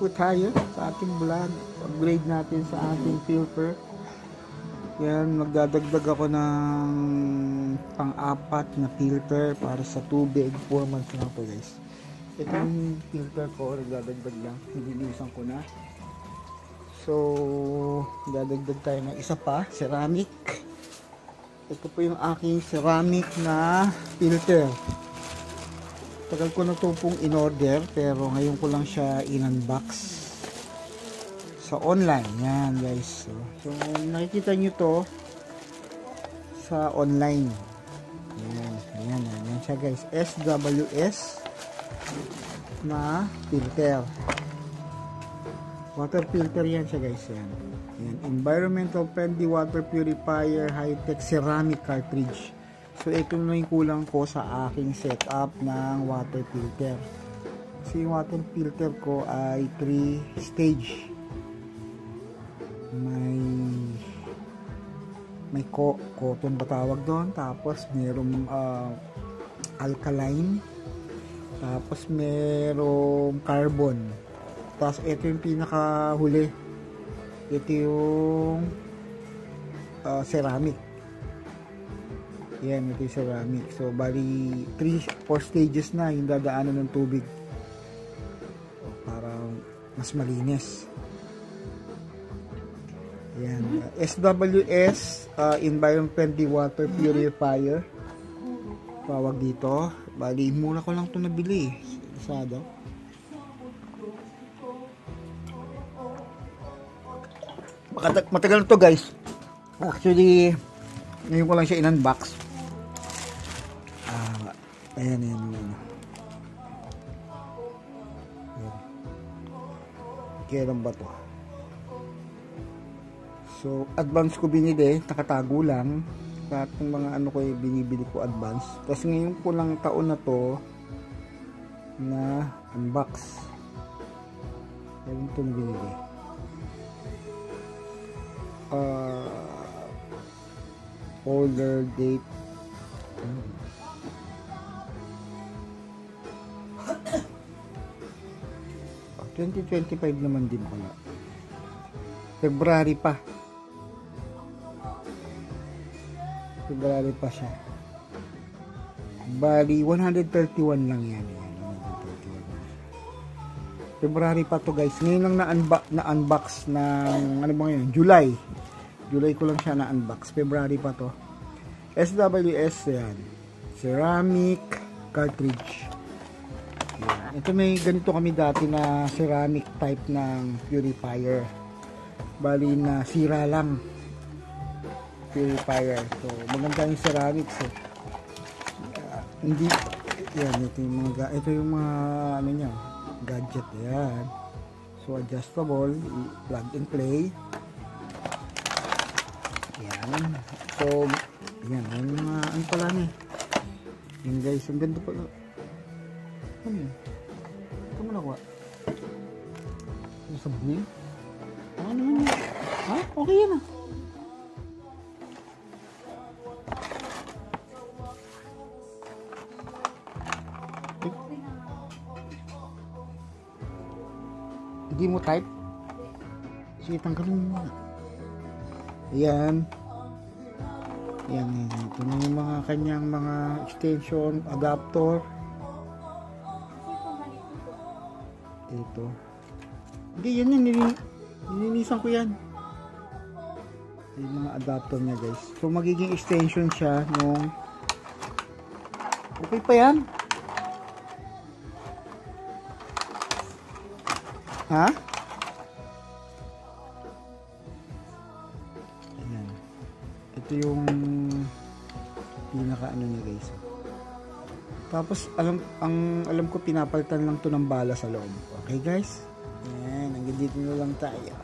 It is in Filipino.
po tayo sa ating vlog. Upgrade natin sa ating filter. Yan, magdadagdag ako ng pang-apat na filter para sa tubig. 4 months na po guys. Ito yung filter ko, nagdadagdag lang. Nililisan ko na. So, dadagdag tayo ng isa pa, ceramic. Ito po yung aking ceramic na filter. Tagal ko na ito pong in-order, pero ngayon ko lang siya in-unbox sa online. Yan guys. So nakikita nyo to sa online. Yan siya guys. SWS na filter. Water filter yan siya guys. Yan. Environmental friendly water purifier high-tech ceramic cartridge. So ito na yung kulang ko sa aking setup ng water filter. Kasi yung water filter ko ay 3 stage. May cotton ba tawag doon, tapos merong alkaline, tapos merong carbon, tapos ito yung pinakahuli, ito yung ceramic. Yan, ito yung ceramic. So bali 4 stages na yung dadaanan ng tubig para mas malinis. Yan. SWS Environment Friendly Water Purifier tawag dito. Bali, mura ko lang ito nabili sa Lazada. Matagal na to guys. Actually, ngayon ko lang siya in-unbox. Ayan. Kailan ba to? So, advance ko binili, nakatago lang. Sa itong mga ano ko binibili ko advance. Tapos ngayon ko lang taon na to na unbox. Ngayon itong binili. Order date. 2025 naman din pala. February pa siya. Bali 131 lang yan. 131. February pa to guys. Ngayon lang na-unbox ng ano ba ngayon? July ko lang siya na-unbox. February pa to. SWS yan. Ceramic cartridge. Yan. Ito may ganito kami dati na ceramic type ng purifier. Bali na sira lang purifier. So maganda yung ceramics hindi yan, ito yung mga ano niya, gadget yan. So adjustable, plug and play yan. So yan yung mga ano pala niya yan guys. Ang ganda pala. Ano yun? Ito mo nakuha sabon. Ano yun? Ha? Okay yan ah. Hindi mo type? Sige, tanggalin mo na. Ayan. Ayan. Ito na yung mga kanyang mga extension, adapter. Ito. Hindi, yan yan. Nilinisan ko yan. Yung mga adapter niya guys. So magiging extension siya nung okay pa yan. Ha? Ayan. Ito yung pinaka ano niya guys. Tapos alam ko pinapalitan lang to ng bala sa loob. Okay guys? Ayan, hanggang dito na lang tayo.